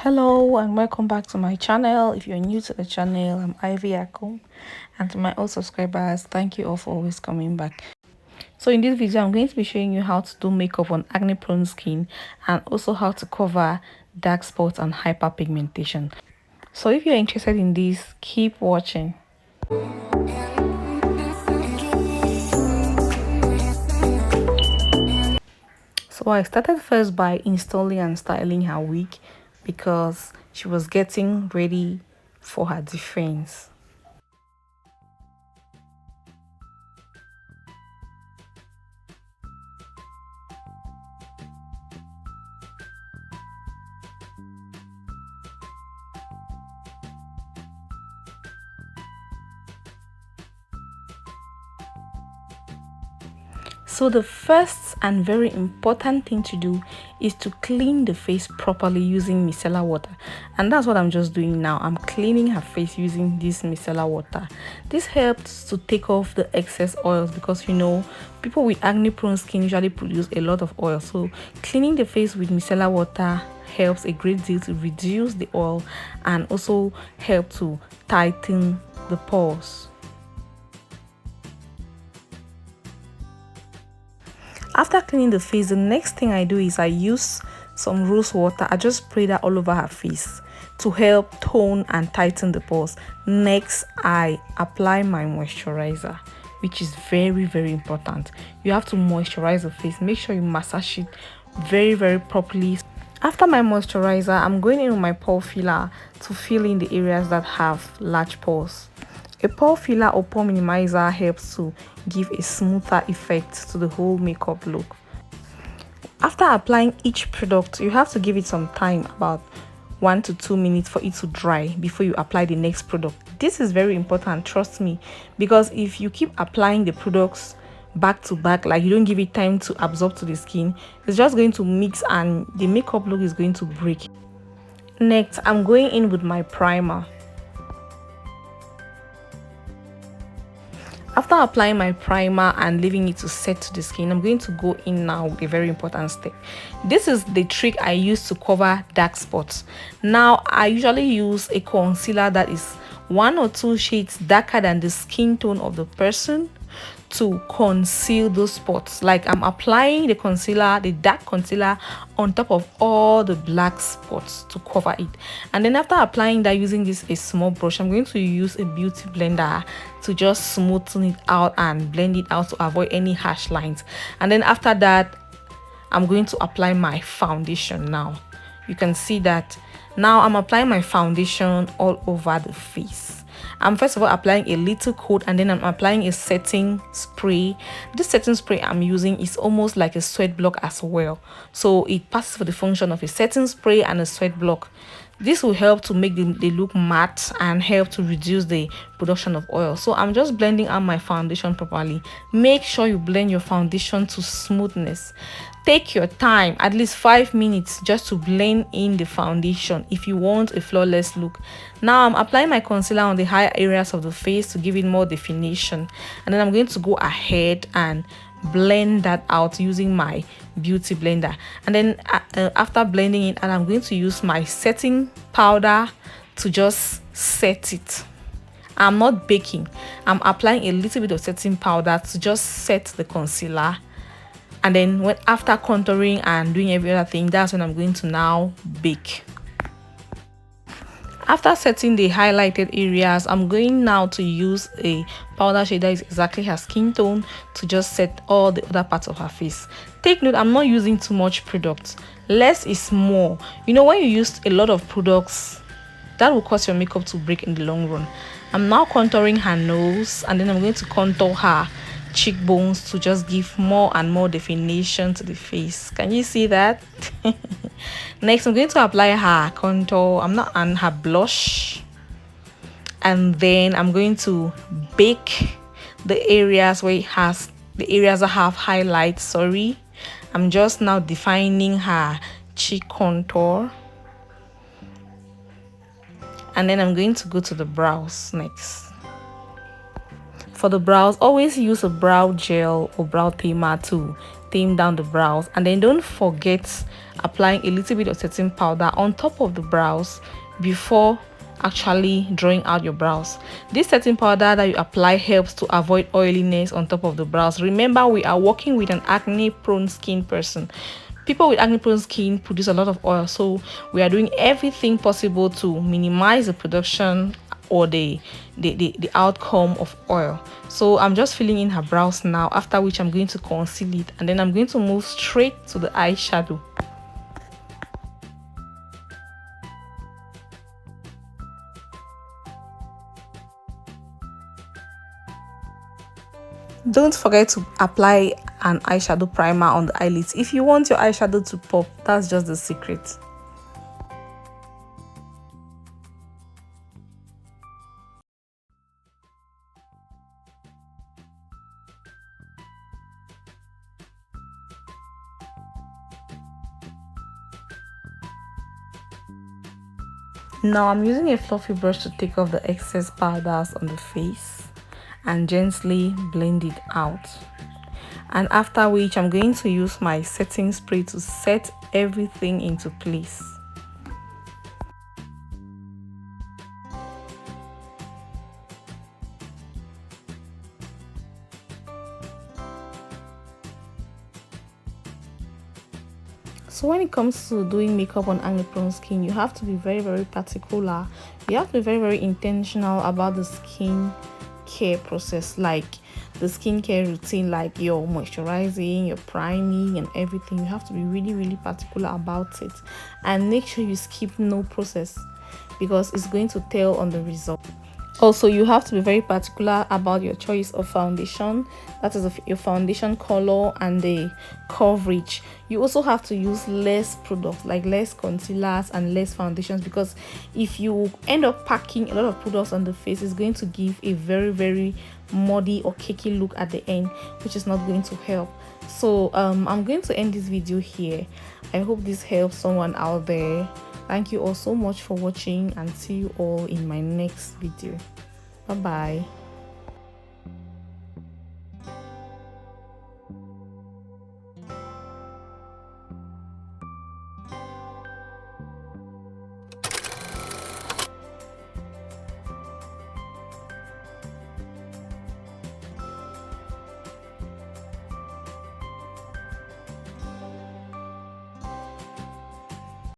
Hello and welcome back to my channel. If you're new to the channel, I'm Ivy Akom, and to my old subscribers, thank you all for always coming back. So in this video, I'm going to be showing you how to do makeup on acne prone skin and also how to cover dark spots and hyperpigmentation. So if you're interested in this, keep watching. So I started first by installing and styling her wig because she was getting ready for her defense. So the first and very important thing to do is to clean the face properly using micellar water, and that's what I'm just doing now. I'm cleaning her face using this micellar water. This helps to take off the excess oils because people with acne prone skin usually produce a lot of oil. So cleaning the face with micellar water helps a great deal to reduce the oil and also help to tighten the pores. After cleaning the face, the next thing I do is I use some rose water. I just spray that all over her face to help tone and tighten the pores. Next, I apply my moisturizer, which is very, very important. You have to moisturize the face. Make sure you massage it very, very properly. After my moisturizer, I'm going in with my pore filler to fill in the areas that have large pores. A pore filler or pore minimizer helps to give a smoother effect to the whole makeup look. After applying each product, you have to give it some time, about 1 to 2 minutes, for it to dry before you apply the next product. This is very important, trust me, because if you keep applying the products back to back, like you don't give it time to absorb to the skin, it's just going to mix and the makeup look is going to break. Next, I'm going in with my primer. After applying my primer and leaving it to set to the skin, I'm going to go in now with a very important step. This is the trick I use to cover dark spots. Now, I usually use a concealer that is 1 or 2 shades darker than the skin tone of the person to conceal those spots. Like I'm applying the concealer, the dark concealer, on top of all the black spots to cover it. And then after applying that, using a small brush, I'm going to use a beauty blender to just smoothen it out and blend it out to avoid any harsh lines. And then after that, I'm going to apply my foundation. Now you can see that now I'm applying my foundation all over the face. I'm first of all applying a little coat, and then I'm applying a setting spray. This setting spray I'm using is almost like a sweat block as well, so it passes for the function of a setting spray and a sweat block. This will help to make they look matte and help to reduce the production of oil. So I'm just blending out my foundation properly. Make sure you blend your foundation to smoothness. Take your time, at least 5 minutes, just to blend in the foundation if you want a flawless look. Now I'm applying my concealer on the higher areas of the face to give it more definition, and then I'm going to go ahead and blend that out using my beauty blender. And then after blending it, and I'm going to use my setting powder to just set it. I'm not baking, I'm applying a little bit of setting powder to just set the concealer. And then after contouring and doing every other thing, that's when I'm going to now bake. After setting the highlighted areas, I'm going now to use a powder shade that is exactly her skin tone to just set all the other parts of her face. Take note, I'm not using too much product. Less is more. When you use a lot of products, that will cause your makeup to break in the long run. I'm now contouring her nose, and then I'm going to contour her cheekbones to just give more and more definition to the face. Can you see that? Next, I'm going to apply her contour, and her blush, and then I'm going to bake the areas where the areas that have highlights. I'm just now defining her cheek contour, and then I'm going to go to the brows next. for the brows, always use a brow gel or brow tamer to tame down the brows. And then don't forget applying a little bit of setting powder on top of the brows before actually drawing out your brows. This setting powder that you apply helps to avoid oiliness on top of the brows. Remember, we are working with an acne prone skin person. People with acne prone skin produce a lot of oil, so we are doing everything possible to minimize the production or the outcome of oil. So I'm just filling in her brows now, after which I'm going to conceal it, and then I'm going to move straight to the eyeshadow. Don't forget to apply an eyeshadow primer on the eyelids if you want your eyeshadow to pop. That's just the secret. Now I'm using a fluffy brush to take off the excess powders on the face and gently blend it out. And after which I'm going to use my setting spray to set everything into place. So when it comes to doing makeup on acne prone skin, you have to be very particular. You have to be very intentional about the skin care process, like the skincare routine, like your moisturizing, your priming and everything. You have to be really particular about it, and make sure you skip no process, because it's going to tell on the result. Also, you have to be very particular about your choice of foundation, that is your foundation color and the coverage. You also have to use less products, like less concealers and less foundations, because if you end up packing a lot of products on the face, it's going to give a very muddy or cakey look at the end, which is not going to help. So I'm going to end this video here. I hope this helps someone out there. Thank you all so much for watching, and see you all in my next video. Bye bye.